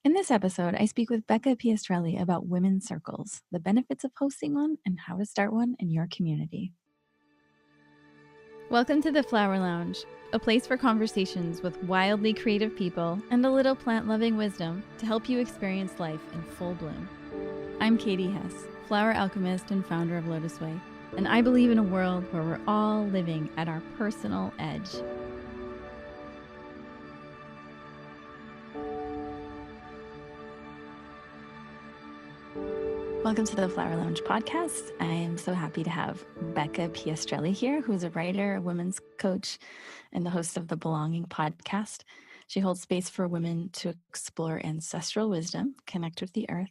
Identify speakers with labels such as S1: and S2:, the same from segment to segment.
S1: In this episode, I speak with Becca Piastrelli about women's circles, the benefits of hosting one, and how to start one in your community. Welcome to the Flower Lounge, a place for conversations with wildly creative people and a little plant-loving wisdom to help you experience life in full bloom. I'm Katie Hess, flower alchemist and founder of LOTUSWEI, and I believe in a world where we're all living at our personal edge. Welcome to the Flowerlounge Podcast. I am so happy to have Becca Piastrelli here, who is a writer, a women's coach, and the host of the Belonging Podcast. She holds space for women to explore ancestral wisdom, connect with the earth,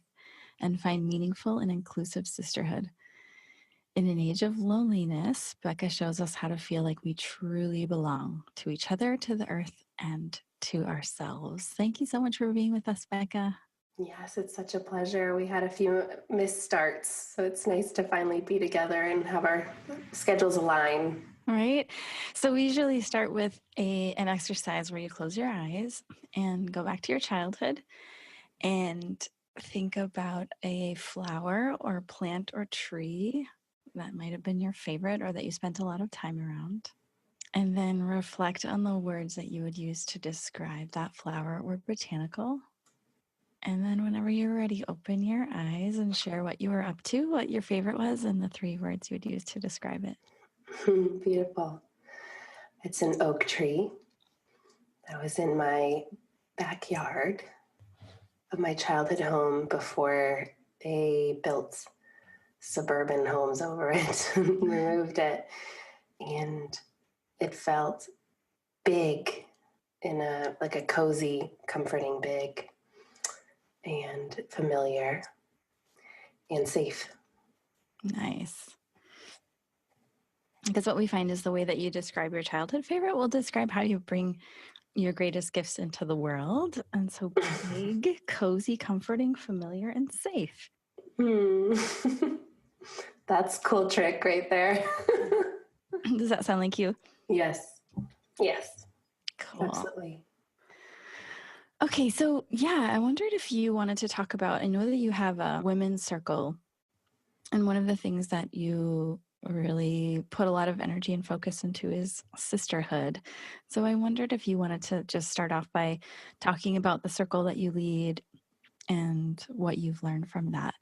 S1: and find meaningful and inclusive sisterhood. In an age of loneliness, Becca shows us how to feel like we truly belong to each other, to the earth, and to ourselves. Thank you so much for being with us, Becca.
S2: Yes, it's such a pleasure. We had a few missed starts, so it's nice to finally be together and have our schedules align.
S1: Right. So we usually start with an exercise where you close your eyes and go back to your childhood and think about a flower or plant or tree that might have been your favorite or that you spent a lot of time around. And then reflect on the words that you would use to describe that flower or botanical. And then whenever you're ready, open your eyes and share what you were up to, what your favorite was, and the 3 words you would use to describe it.
S2: Beautiful. It's an oak tree that was in my backyard of my childhood home before they built suburban homes over it and removed it. And it felt big in a cozy, comforting big. And familiar and safe.
S1: Nice. Because what we find is the way that you describe your childhood favorite will describe how you bring your greatest gifts into the world. And so big, cozy, comforting, familiar, and safe.
S2: That's a cool trick right there.
S1: Does that sound like you?
S2: Yes.
S1: Cool.
S2: Absolutely.
S1: Okay, so I wondered if you wanted to talk about, I know that you have a women's circle, and one of the things that you really put a lot of energy and focus into is sisterhood. So I wondered if you wanted to just start off by talking about the circle that you lead and what you've learned from that.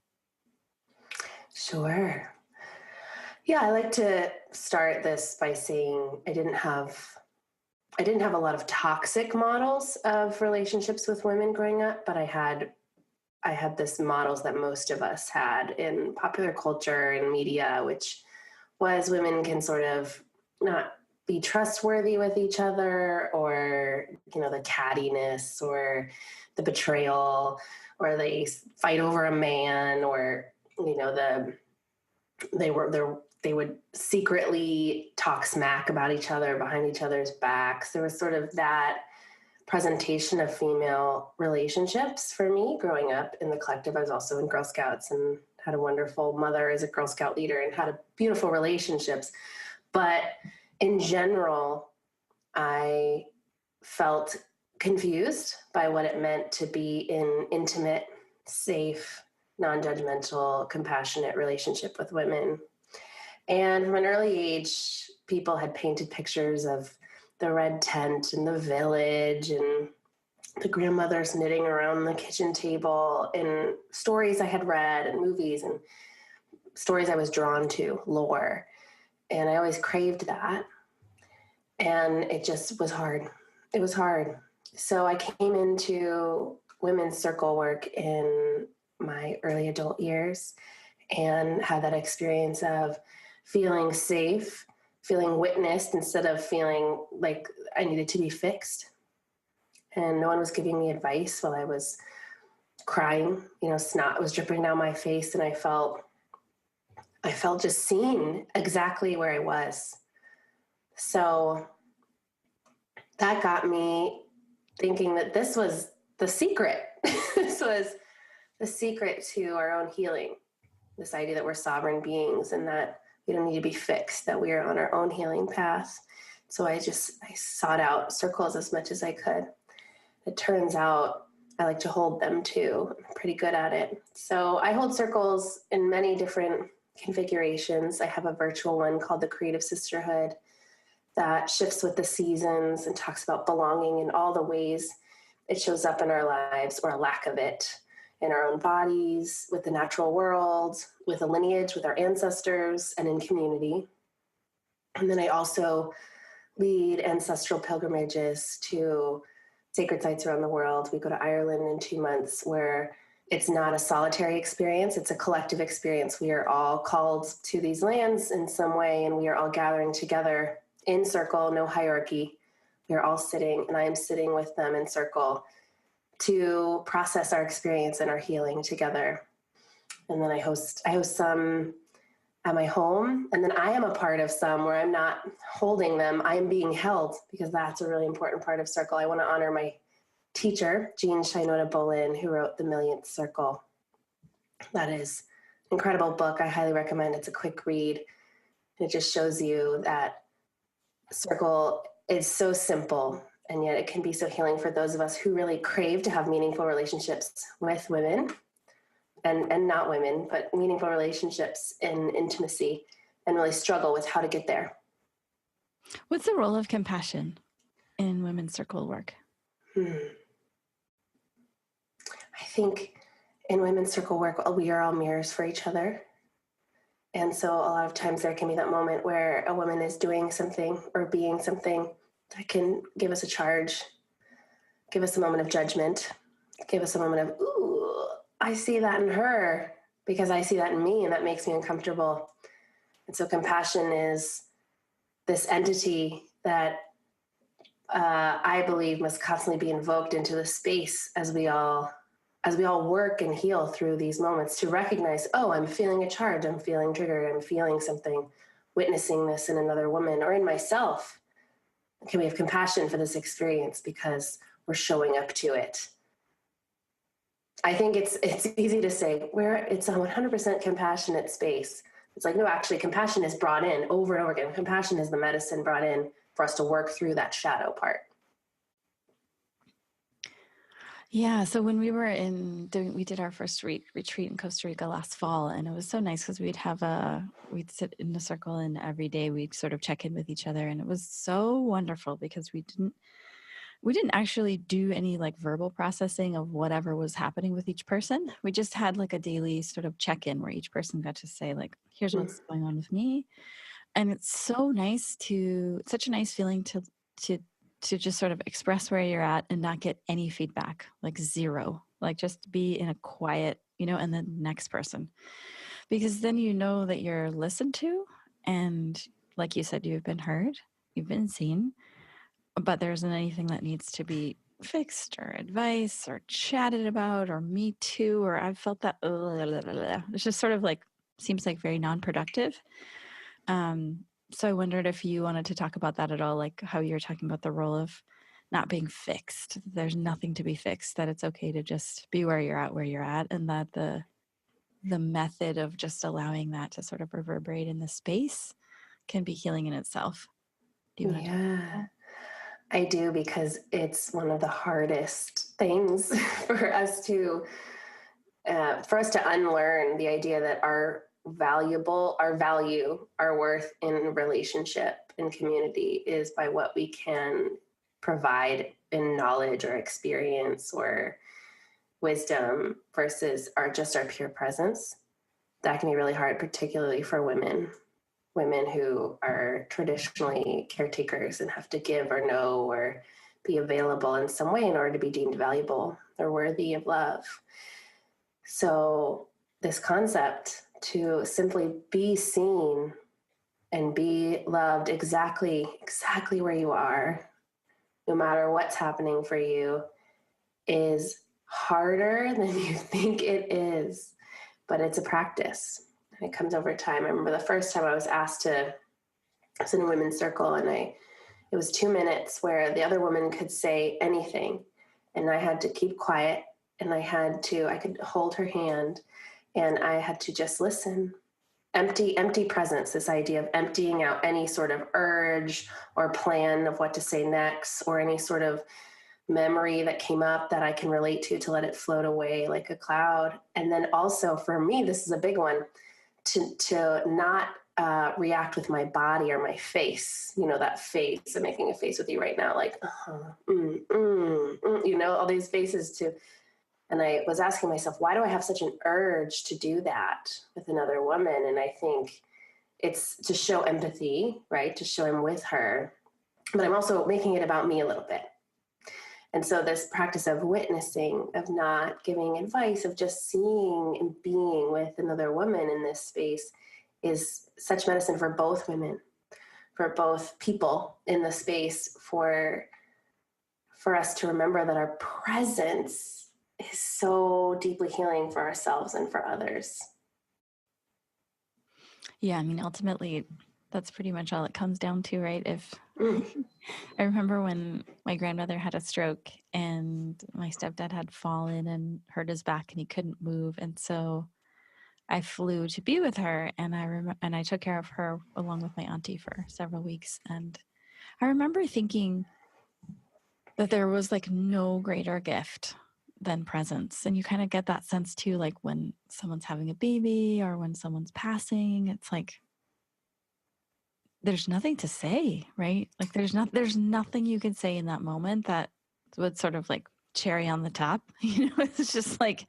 S2: Sure. Yeah, I like to start this by saying I didn't have a lot of toxic models of relationships with women growing up, but I had this models that most of us had in popular culture and media, which was women can sort of not be trustworthy with each other, or, the cattiness or the betrayal, or they fight over a man, or, they would secretly talk smack about each other behind each other's backs. There was sort of that presentation of female relationships for me growing up in the collective. I was also in Girl Scouts and had a wonderful mother as a Girl Scout leader and had beautiful relationships. But in general, I felt confused by what it meant to be in intimate, safe, non-judgmental, compassionate relationship with women. And from an early age, people had painted pictures of the red tent and the village and the grandmothers knitting around the kitchen table, and stories I had read and movies and stories I was drawn to, lore. And I always craved that. And it just was hard. It was hard. So I came into women's circle work in my early adult years and had that experience of feeling safe, feeling witnessed instead of feeling like I needed to be fixed. And no one was giving me advice while I was crying. Snot was dripping down my face, and I felt just seen exactly where I was. So that got me thinking that this was the secret. This was the secret to our own healing. This idea that we're sovereign beings and that we don't need to be fixed, that we are on our own healing path. So I sought out circles as much as I could. It turns out I like to hold them too. I'm pretty good at it. So I hold circles in many different configurations. I have a virtual one called the Creative Sisterhood that shifts with the seasons and talks about belonging in all the ways it shows up in our lives, or a lack of it, in our own bodies, with the natural world, with a lineage, with our ancestors, and in community. And then I also lead ancestral pilgrimages to sacred sites around the world. We go to Ireland in 2 months, where it's not a solitary experience, it's a collective experience. We are all called to these lands in some way, and we are all gathering together in circle, no hierarchy. We are all sitting, and I am sitting with them in circle to process our experience and our healing together. And then I host some at my home, and then I am a part of some where I'm not holding them, I am being held, because that's a really important part of circle. I want to honor my teacher, Jean Shinoda Bolin, who wrote The Millionth Circle. That is an incredible book. I highly recommend. It's a quick read. It just shows you that circle is so simple, and yet it can be so healing for those of us who really crave to have meaningful relationships with women, and not women, but meaningful relationships in intimacy, and really struggle with how to get there.
S1: What's the role of compassion in women's circle work?
S2: I think in women's circle work, we are all mirrors for each other. And so a lot of times there can be that moment where a woman is doing something or being something that can give us a charge, give us a moment of judgment, give us a moment of, ooh, I see that in her because I see that in me, and that makes me uncomfortable. And so compassion is this entity that I believe must constantly be invoked into the space as we all work and heal through these moments, to recognize, oh, I'm feeling a charge, I'm feeling triggered, I'm feeling something, witnessing this in another woman or in myself. Can we have compassion for this experience because we're showing up to it? I think it's easy to say it's a 100% compassionate space. It's like, no, actually compassion is brought in over and over again. Compassion is the medicine brought in for us to work through that shadow part.
S1: Yeah, so when we were we did our first retreat in Costa Rica last fall, and it was so nice because we'd sit in a circle, and every day we'd sort of check in with each other, and it was so wonderful because we didn't actually do any like verbal processing of whatever was happening with each person. We just had like a daily sort of check-in where each person got to say like, here's what's going on with me. And it's such a nice feeling to just sort of express where you're at and not get any feedback, like zero, like just be in a quiet, and the next person, because then you know that you're listened to. And like you said, you've been heard, you've been seen, but there isn't anything that needs to be fixed or advice or chatted about or me too, or I've felt that. It's just sort of like, seems like very non-productive. So I wondered if you wanted to talk about that at all, like how you're talking about the role of not being fixed. There's nothing to be fixed, that it's okay to just be where you're at, and that the method of just allowing that to sort of reverberate in the space can be healing in itself. Do you want to talk about that?
S2: I do, because it's one of the hardest things for us to unlearn the idea that our value, our worth in relationship and community is by what we can provide in knowledge or experience or wisdom versus our pure presence. That can be really hard, particularly for women who are traditionally caretakers and have to give or know or be available in some way in order to be deemed valuable or worthy of love. So this concept to simply be seen and be loved exactly where you are, no matter what's happening for you, is harder than you think it is, but it's a practice. And it comes over time. I remember the first time I was in a women's circle, and it was 2 minutes where the other woman could say anything, and I had to keep quiet, and I could hold her hand, and I had to just listen. Empty presence, this idea of emptying out any sort of urge or plan of what to say next, or any sort of memory that came up that I can relate to let it float away like a cloud. And then also for me, this is a big one, to not react with my body or my face. You know, that face, I'm making a face with you right now, like, you know, all these faces to, and I was asking myself, why do I have such an urge to do that with another woman? And I think it's to show empathy, right? To show I'm with her, but I'm also making it about me a little bit. And so this practice of witnessing, of not giving advice, of just seeing and being with another woman in this space is such medicine for both women, for both people in the space, for us to remember that our presence is so deeply healing for ourselves and for others.
S1: Yeah, I mean, ultimately, that's pretty much all it comes down to, right? If I remember when my grandmother had a stroke and my stepdad had fallen and hurt his back and he couldn't move, and so I flew to be with her, and I took care of her along with my auntie for several weeks. And I remember thinking that there was like no greater gift than presence. And you kind of get that sense too, like when someone's having a baby or when someone's passing, it's like there's nothing to say, right? Like there's nothing you can say in that moment that would sort of like cherry on the top. You know, it's just like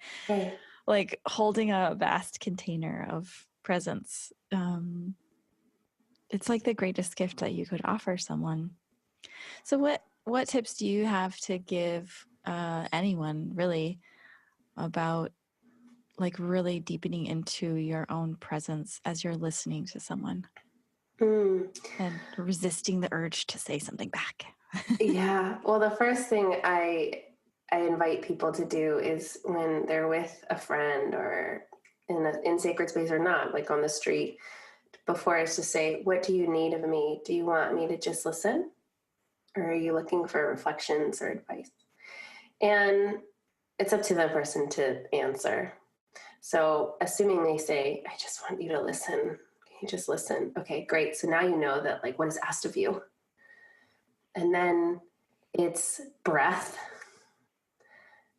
S1: like holding a vast container of presence. It's like the greatest gift that you could offer someone. So what tips do you have to give anyone really about like really deepening into your own presence as you're listening to someone and resisting the urge to say something back?
S2: Yeah. Well, the first thing I invite people to do is when they're with a friend or in sacred space or not, like on the street, before is to say, what do you need of me? Do you want me to just listen? Or are you looking for reflections or advice? And it's up to the person to answer. So assuming they say, I just want you to listen. Can you just listen? Okay, great. So now you know that like what is asked of you. And then it's breath,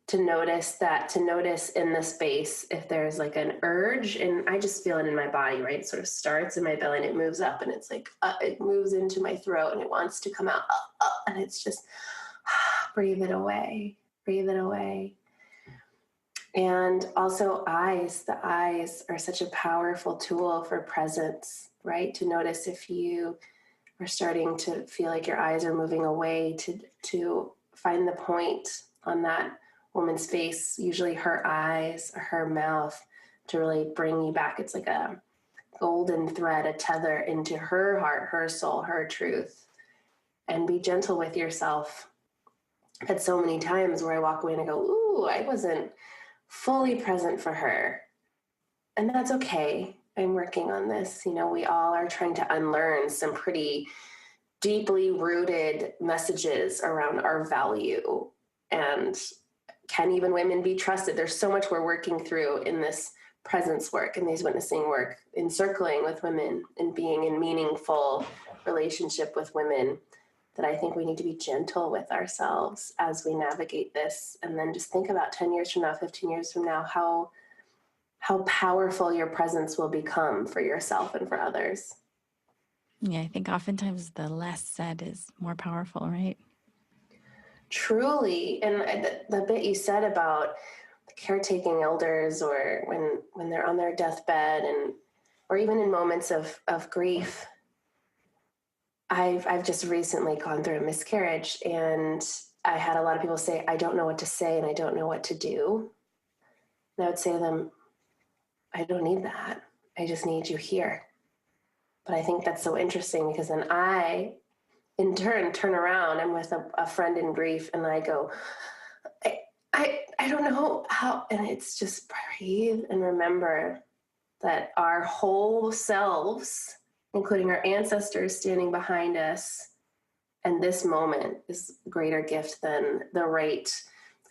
S2: to notice in the space if there's like an urge, and I just feel it in my body, right? It sort of starts in my belly and it moves up, and it's like it moves into my throat and it wants to come out, and it's just breathe it away. And also the eyes are such a powerful tool for presence, right? To notice if you are starting to feel like your eyes are moving away, to find the point on that woman's face, usually her eyes or her mouth, to really bring you back. It's like a golden thread, a tether into her heart, her soul, her truth. And be gentle with yourself. I've had so many times where I walk away and I go, ooh, I wasn't fully present for her. And that's okay. I'm working on this. You know, we all are trying to unlearn some pretty deeply rooted messages around our value. And can even women be trusted? There's so much we're working through in this presence work and these witnessing work, in circling with women and being in meaningful relationship with women, that I think we need to be gentle with ourselves as we navigate this. And then just think about 10 years from now, 15 years from now, how powerful your presence will become for yourself and for others.
S1: Yeah, I think oftentimes the less said is more powerful, right?
S2: Truly. And the bit you said about caretaking elders, or when they're on their deathbed, and or even in moments of grief. I've just recently gone through a miscarriage, and I had a lot of people say, I don't know what to say and I don't know what to do. And I would say to them, I don't need that. I just need you here. But I think that's so interesting, because then I, in turn around, I'm with a friend in grief, and I go, I don't know how, and it's just breathe and remember that our whole selves, including our ancestors standing behind us, and this moment is a greater gift than the right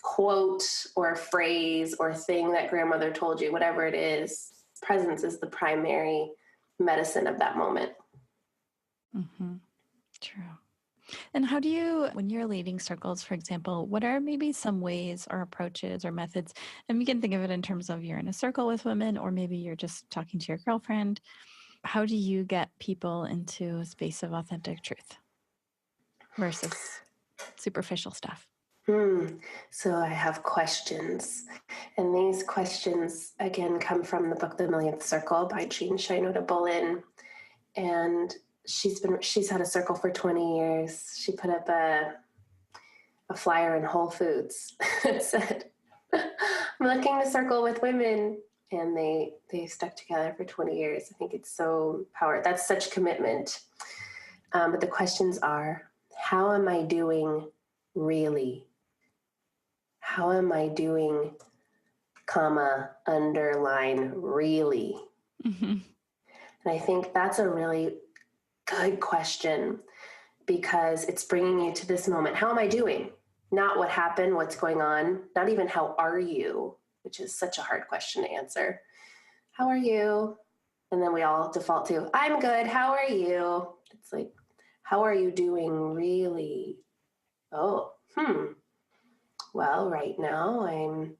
S2: quote or phrase or thing that grandmother told you, whatever it is. Presence is the primary medicine of that moment.
S1: Mm-hmm. True. And how do you, when you're leading circles, for example, what are maybe some ways or approaches or methods? And we can think of it in terms of you're in a circle with women, or maybe you're just talking to your girlfriend. How do you get people into a space of authentic truth versus superficial stuff?
S2: So I have questions. And these questions, again, come from the book The Millionth Circle by Jean Shinoda Bolin. And she's had a circle for 20 years. She put up a flyer in Whole Foods that said, I'm looking to circle with women. And they stuck together for 20 years. I think it's so powerful. That's such commitment. But the questions are, how am I doing really? How am I doing, underline, really? Mm-hmm. And I think that's a really good question because it's bringing you to this moment. How am I doing? Not what happened, what's going on, not even how are you, which is such a hard question to answer. How are you? And then we all default to, I'm good. How are you? It's like, how are you doing really? Well, right now I'm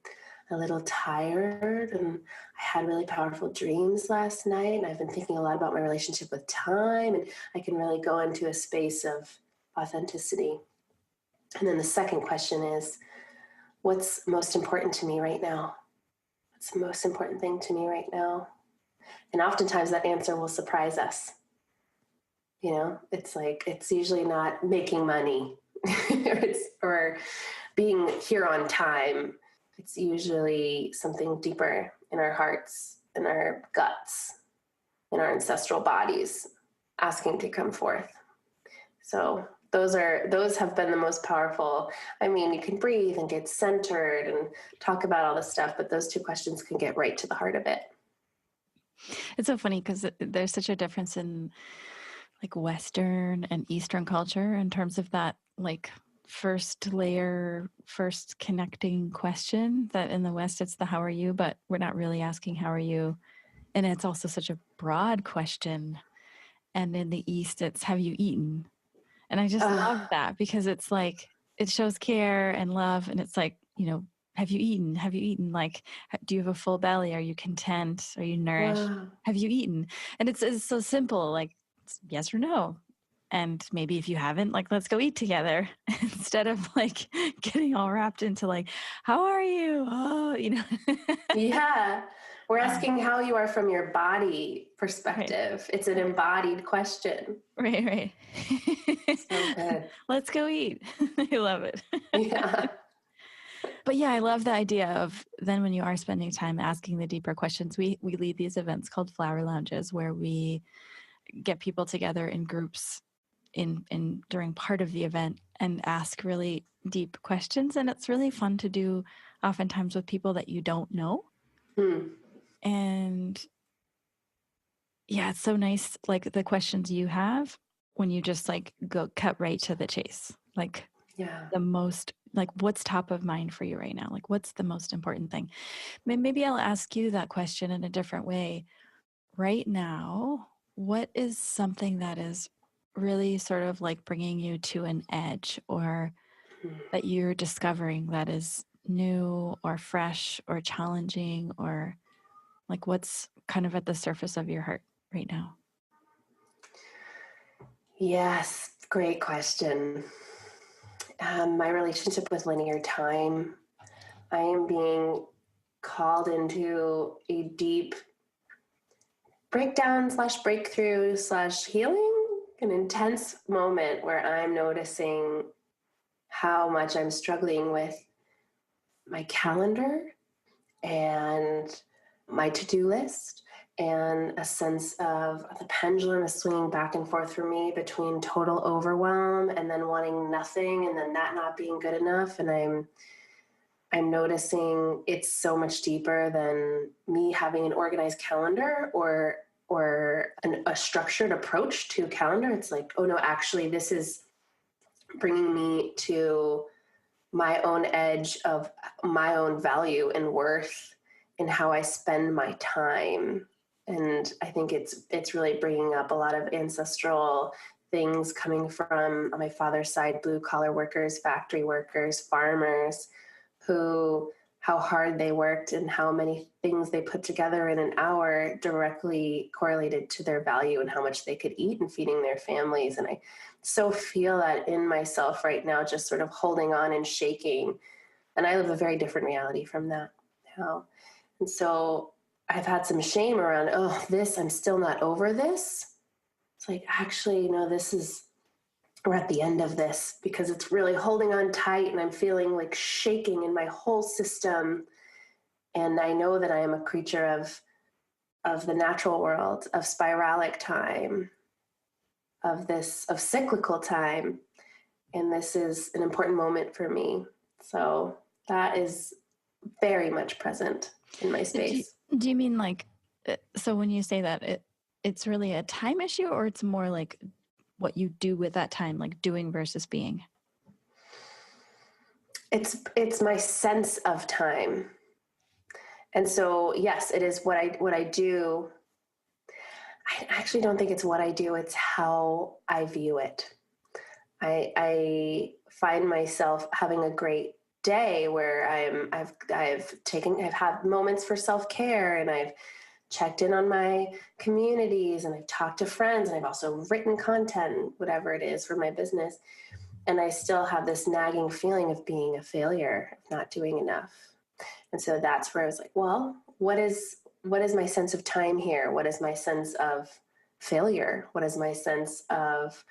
S2: a little tired and I had really powerful dreams last night. And I've been thinking a lot about my relationship with time, and I can really go into a space of authenticity. And then the second question is, what's most important to me right now? What's the most important thing to me right now? And oftentimes that answer will surprise us. You know, it's like, it's usually not making money or being here on time. It's usually something deeper in our hearts, in our guts, in our ancestral bodies, asking to come forth. So those have been the most powerful. I mean, you can breathe and get centered and talk about all this stuff, but those two questions can get right to the heart of it.
S1: It's so funny because there's such a difference in like Western and Eastern culture in terms of that, like, first layer, first connecting question. That in the West it's the how are you, but we're not really asking how are you, and it's also such a broad question. And in the East it's have you eaten, and I just love that because it's like it shows care and love, and it's like, you know, have you eaten, like, do you have a full belly, are you content, are you nourished, have you eaten? And it's so simple, like yes or no. And maybe if you haven't, like, let's go eat together instead of like getting all wrapped into like, how are you? Oh, you know.
S2: Yeah. We're asking how you are from your body perspective. Right. It's an embodied question.
S1: Right.
S2: So good.
S1: Let's go eat. I love it.
S2: Yeah.
S1: But yeah, I love the idea of then when you are spending time asking the deeper questions, we lead these events called flower lounges where we get people together in groups in during part of the event and ask really deep questions. And it's really fun to do oftentimes with people that you don't know. And yeah, it's so nice, like the questions you have when you just like go cut right to the chase. Like, yeah, the most, like, what's top of mind for you right now? Like, what's the most important thing? Maybe I'll ask you that question in a different way. Right now, what is something that is really sort of like bringing you to an edge, or that you're discovering that is new or fresh or challenging, or like what's kind of at the surface of your heart right now?
S2: Yes, great question. My relationship with linear time. I am being called into a deep breakdown / breakthrough / healing, an intense moment where I'm noticing how much I'm struggling with my calendar and my to-do list, and a sense of the pendulum is swinging back and forth for me between total overwhelm and then wanting nothing and then that not being good enough. And I'm noticing it's so much deeper than me having an organized calendar or a structured approach to calendar. It's like, oh no, actually this is bringing me to my own edge of my own value and worth in how I spend my time. And I think it's really bringing up a lot of ancestral things coming from, on my father's side, blue collar workers, factory workers, farmers, how hard they worked and how many things they put together in an hour directly correlated to their value and how much they could eat and feeding their families. And I so feel that in myself right now, just sort of holding on and shaking. And I live a very different reality from that now. And so I've had some shame around, I'm still not over this. It's like, actually, no, we're at the end of this, because it's really holding on tight and I'm feeling like shaking in my whole system. And I know that I am a creature of the natural world, of spiralic time, of cyclical time. And this is an important moment for me. So that is very much present in my space.
S1: Do you mean like, so when you say that, it's really a time issue, or it's more like what you do with that time, like doing versus being?
S2: It's my sense of time. And so, yes, it is what I do. I actually don't think it's what I do. It's how I view it. I find myself having a great day where I've had moments for self-care, and I've checked in on my communities, and I've talked to friends, and I've also written content, whatever it is, for my business. And I still have this nagging feeling of being a failure, of not doing enough. And so that's where I was like, well, what is my sense of time here? What is my sense of failure? What is my sense of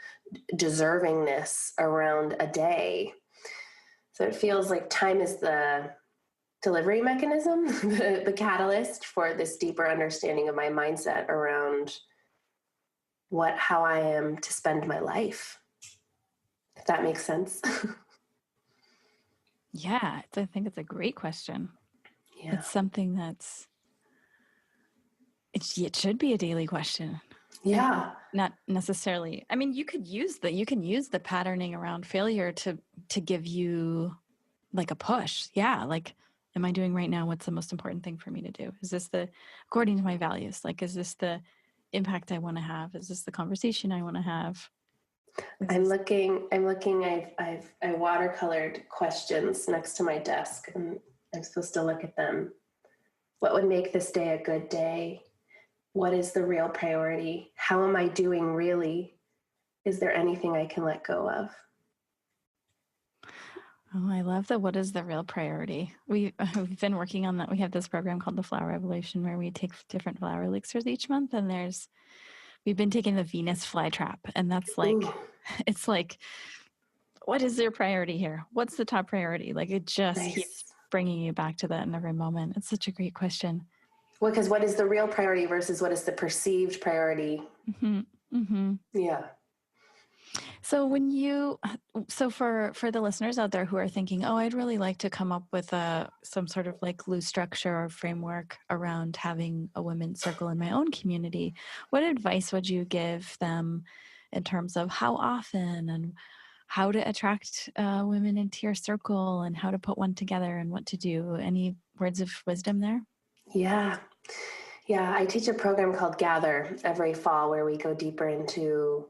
S2: deservingness around a day? So it feels like time is the delivery mechanism, the catalyst for this deeper understanding of my mindset around how I am to spend my life. If that makes sense.
S1: Yeah, I think it's a great question.
S2: Yeah.
S1: It's something it should be a daily question.
S2: Yeah.
S1: Not necessarily. I mean, you can use the patterning around failure to give you like a push. Yeah. Like, am I doing right now? What's the most important thing for me to do? Is this according to my values? Like, is this the impact I want to have? Is this the conversation I want to have?
S2: I'm looking, I watercolored questions next to my desk, and I'm supposed to look at them. What would make this day a good day? What is the real priority? How am I doing really? Is there anything I can let go of?
S1: Oh, I love what is the real priority. We've been working on that. We have this program called the Flower Revolution, where we take different flower elixirs each month. And we've been taking the Venus flytrap, and that's like, it's like, what is your priority here? What's the top priority? Like, it just keeps bringing you back to that in every moment. It's such a great question.
S2: Well, because what is the real priority versus what is the perceived priority?
S1: Mm-hmm. Mm-hmm.
S2: Yeah.
S1: So for the listeners out there who are thinking, oh, I'd really like to come up with some sort of like loose structure or framework around having a women's circle in my own community, what advice would you give them in terms of how often and how to attract women into your circle and how to put one together and what to do? Any words of wisdom there?
S2: Yeah. Yeah. I teach a program called Gather every fall, where we go deeper into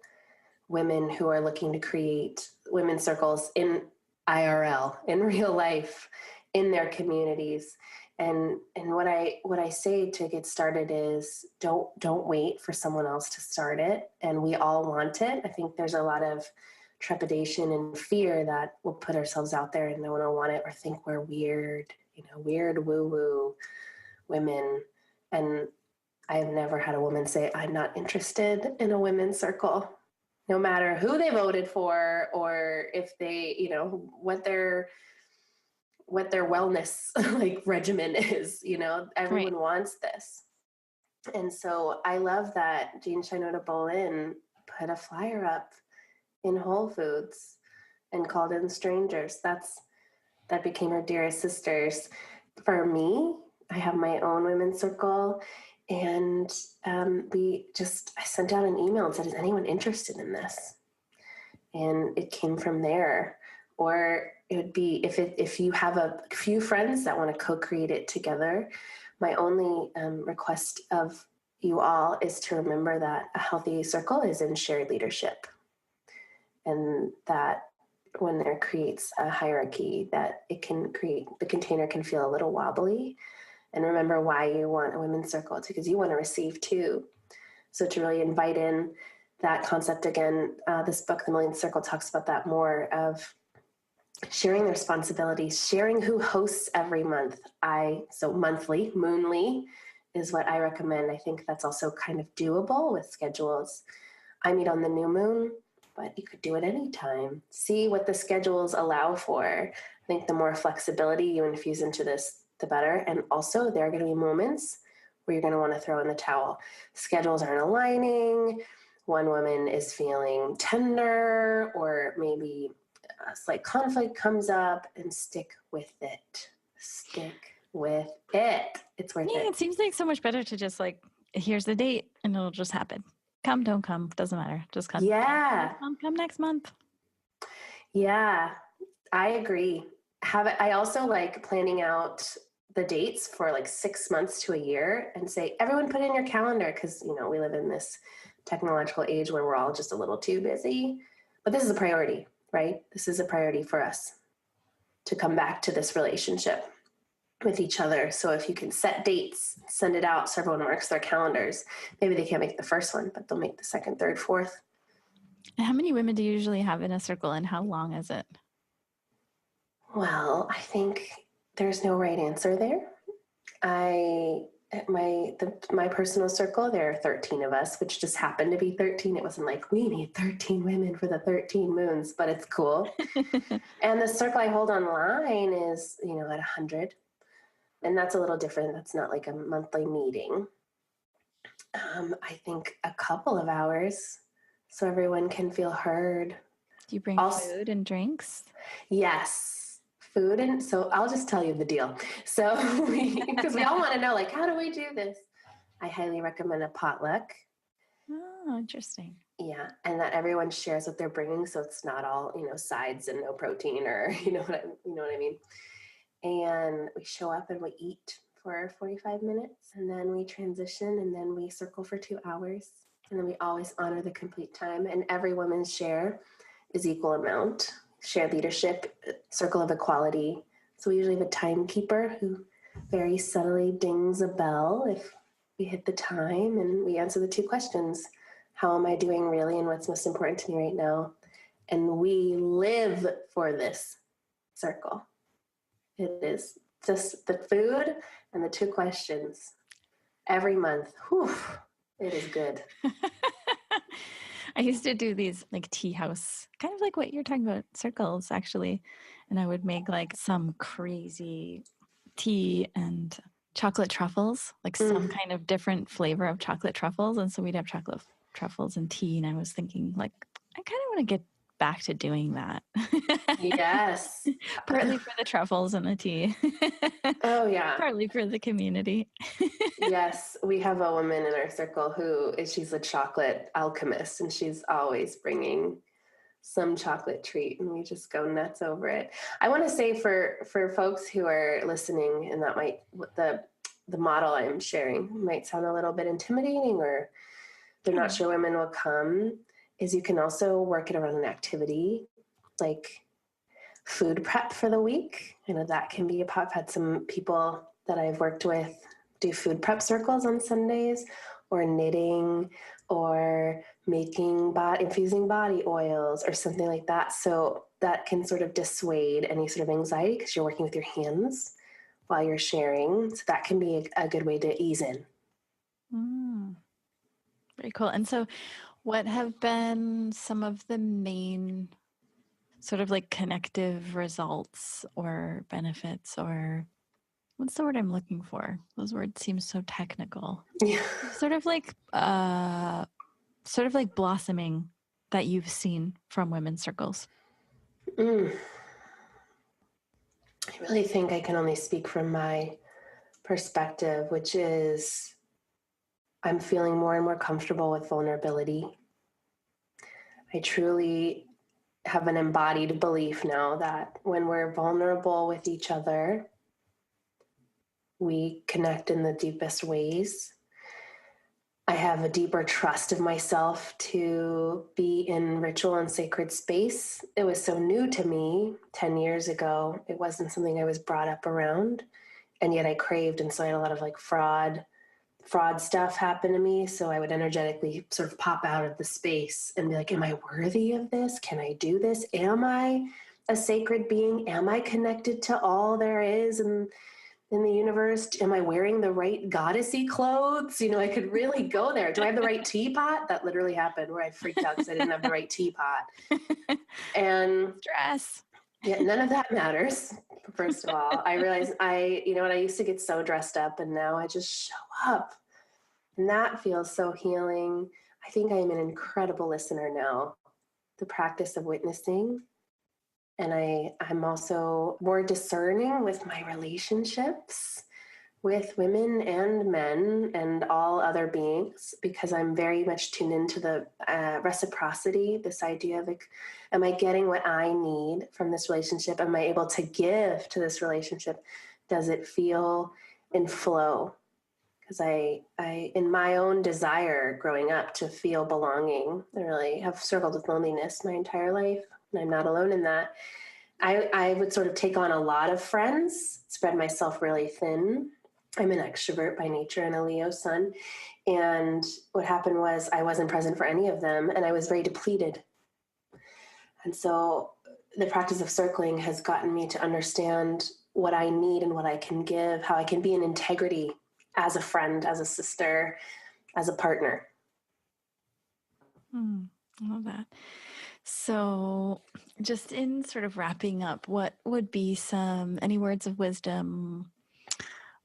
S2: women who are looking to create women's circles in IRL, in real life, in their communities. And what I say to get started is don't wait for someone else to start it. And we all want it. I think there's a lot of trepidation and fear that we'll put ourselves out there and no one will want it or think we're weird, weird woo-woo women. And I have never had a woman say, I'm not interested in a women's circle, no matter who they voted for or if they, what their wellness like regimen is, everyone
S1: Right.
S2: wants this. And so I love that Jean Shinoda Bolin put a flyer up in Whole Foods and called in strangers. That became her dearest sisters. For me, I have my own women's circle, and I sent out an email and said, is anyone interested in this? And it came from there. Or it would be, if you have a few friends that want to co-create it together, my only request of you all is to remember that a healthy circle is in shared leadership. and that when there creates a hierarchy, that it can create, the container can feel a little wobbly. And remember why you want a women's circle. It's because you want to receive too. So to really invite in that concept again, this book, The Millionth Circle, talks about that more, of sharing the responsibilities, sharing who hosts every month. So monthly, moonly is what I recommend. I think that's also kind of doable with schedules. I meet on the new moon, but you could do it anytime. See what the schedules allow for. I think the more flexibility you infuse into this, the better. And also there are going to be moments where you're going to want to throw in the towel. Schedules aren't aligning. One woman is feeling tender, or maybe a slight conflict comes up, and stick with it. Stick with it. It's worth it.
S1: It seems like so much better to just like, here's the date and it'll just happen. Come, don't come, doesn't matter. Just come.
S2: Yeah.
S1: Come next month.
S2: Yeah, I agree. I also like planning out the dates for like 6 months to a year and say, everyone put in your calendar, because, you know, we live in this technological age where we're all just a little too busy. But this is a priority, right? This is a priority for us to come back to this relationship with each other. So if you can set dates, send it out so everyone marks their calendars. Maybe they can't make the first one, but they'll make the second, third, fourth.
S1: And how many women do you usually have in a circle, and how long is it?
S2: Well, I think there's no right answer there. My personal circle, there are 13 of us, which just happened to be 13. It wasn't like we need 13 women for the 13 moons, but it's cool. And the circle I hold online is, at 100. And that's a little different. That's not like a monthly meeting. I think a couple of hours so everyone can feel heard.
S1: Do you bring food and drinks?
S2: Yes. Food. And so I'll just tell you the deal. So because we all want to know, like, how do we do this? I highly recommend a potluck.
S1: Oh, interesting.
S2: Yeah. And that everyone shares what they're bringing. So it's not all, sides and no protein, or, you know what I mean? And we show up and we eat for 45 minutes, and then we transition, and then we circle for 2 hours. And then we always honor the complete time. And every woman's share is equal amount. Shared leadership, circle of equality. So we usually have a timekeeper who very subtly dings a bell if we hit the time, and we answer the 2 questions. How am I doing really, and what's most important to me right now? And we live for this circle. It is just the food and the 2 questions every month. Whew, it is good.
S1: I used to do these like tea house, kind of like what you're talking about, circles actually. And I would make like some crazy tea and chocolate truffles, like some kind of different flavor of chocolate truffles. And so we'd have chocolate truffles and tea. And I was thinking, like, I kind of want to get back to doing that.
S2: Yes.
S1: Partly for the truffles and the tea.
S2: Oh, yeah.
S1: Partly for the community.
S2: Yes. We have a woman in our circle she's a chocolate alchemist, and she's always bringing some chocolate treat, and we just go nuts over it. I want to say for folks who are listening, and that might, the model I'm sharing might sound a little bit intimidating, or they're not sure women will come, is you can also work it around an activity like food prep for the week. That can be I've had some people that I've worked with do food prep circles on Sundays, or knitting, or infusing body oils, or something like that. So that can sort of dissuade any sort of anxiety, because you're working with your hands while you're sharing. So that can be a good way to ease in.
S1: Very cool. And so what have been some of the main sort of like connective results or benefits, or what's the word I'm looking for? Those words seem so technical.
S2: Yeah.
S1: Sort of like blossoming that you've seen from women's circles.
S2: I really think I can only speak from my perspective, which is I'm feeling more and more comfortable with vulnerability. I truly have an embodied belief now that when we're vulnerable with each other, we connect in the deepest ways. I have a deeper trust of myself to be in ritual and sacred space. It was so new to me 10 years ago. It wasn't something I was brought up around, and yet I craved. And so I had a lot of like fraud stuff happen to me. So I would energetically sort of pop out of the space and be like, am I worthy of this? Can I do this? Am I a sacred being? Am I connected to all there is in the universe? Am I wearing the right goddessy clothes? I could really go there. Do I have the right teapot? That literally happened where I freaked out because I didn't have the right teapot. And
S1: Stress.
S2: yeah, none of that matters. First of all, I realized I used to get so dressed up, and now I just show up. And that feels so healing. I think I am an incredible listener now. The practice of witnessing. And I'm also more discerning with my relationships with women and men and all other beings, because I'm very much tuned into the reciprocity, this idea of like, am I getting what I need from this relationship? Am I able to give to this relationship? Does it feel in flow? Because I, in my own desire growing up to feel belonging, I really have struggled with loneliness my entire life, and I'm not alone in that. I would sort of take on a lot of friends, spread myself really thin. I'm an extrovert by nature and a Leo sun. And what happened was I wasn't present for any of them, and I was very depleted. And so the practice of circling has gotten me to understand what I need and what I can give, how I can be in integrity as a friend, as a sister, as a partner.
S1: I love that. So just in sort of wrapping up, what would be any words of wisdom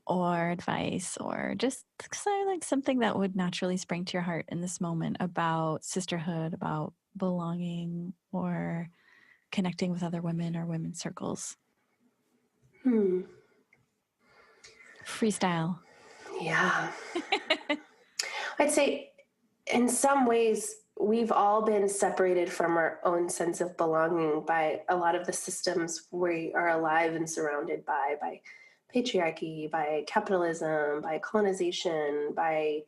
S1: or advice, or just like something that would naturally spring to your heart in this moment about sisterhood, about belonging, or connecting with other women or women's circles? Freestyle.
S2: Yeah. I'd say in some ways, we've all been separated from our own sense of belonging by a lot of the systems we are alive and surrounded by patriarchy, by capitalism, by colonization, by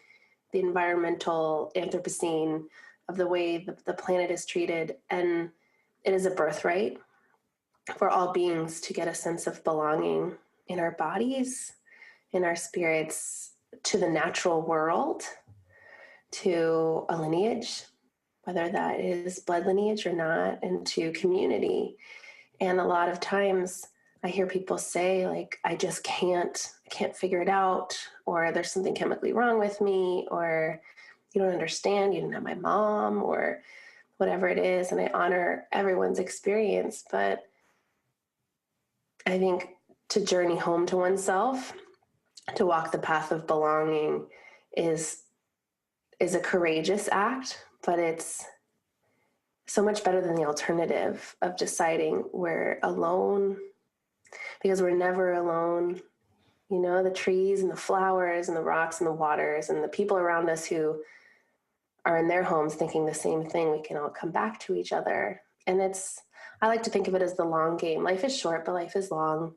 S2: the environmental Anthropocene of the way the planet is treated. And it is a birthright for all beings to get a sense of belonging in our bodies, in our spirits, to the natural world, to a lineage, whether that is blood lineage or not, and to community. And a lot of times I hear people say, like, I can't figure it out, or there's something chemically wrong with me, or you don't understand, you didn't have my mom, or whatever it is. And I honor everyone's experience, but I think to journey home to oneself, to walk the path of belonging is a courageous act, but it's so much better than the alternative of deciding we're alone, because we're never alone. The trees and the flowers and the rocks and the waters and the people around us who are in their homes thinking the same thing, we can all come back to each other. And I like to think of it as the long game. Life is short, but life is long.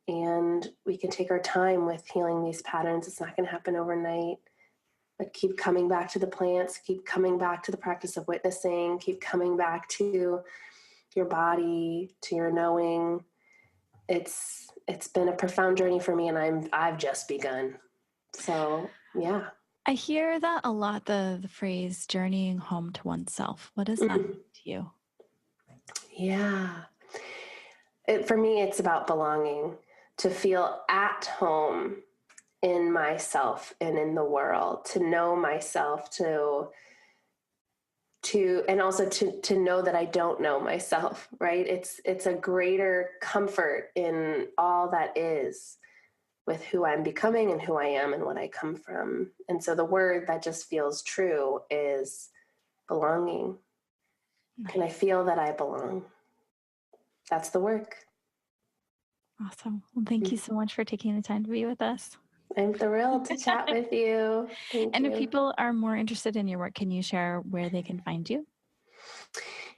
S2: And we can take our time with healing these patterns. It's not going to happen overnight. But keep coming back to the plants, keep coming back to the practice of witnessing, keep coming back to your body, to your knowing. It's been a profound journey for me, and I've just begun. So, yeah.
S1: I hear that a lot, the phrase journeying home to oneself. What does that mean to you?
S2: Yeah. For me, it's about belonging, to feel at home in myself and in the world, to know myself, and also to know that I don't know myself, right? It's a greater comfort in all that is, with who I'm becoming and who I am and what I come from. And so the word that just feels true is belonging. Nice. Can I feel that I belong? That's the work.
S1: Awesome. Well, thank you so much for taking the time to be with us.
S2: I'm thrilled to chat with you. Thank you.
S1: If people are more interested in your work, can you share where they can find you?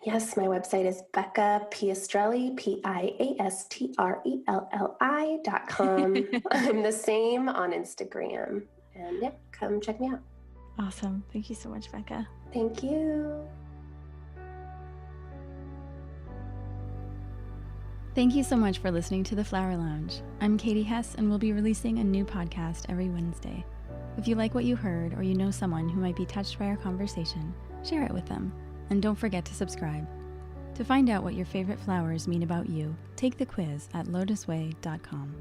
S2: Yes, my website is Becca Piastrelli, Piastrelli.com. I'm the same on Instagram. And come check me out.
S1: Awesome. Thank you so much, Becca.
S2: Thank you.
S1: Thank you so much for listening to The Flower Lounge. I'm Katie Hess, and we'll be releasing a new podcast every Wednesday. If you like what you heard, or you know someone who might be touched by our conversation, share it with them. And don't forget to subscribe. To find out what your favorite flowers mean about you, take the quiz at LOTUSWEI.com.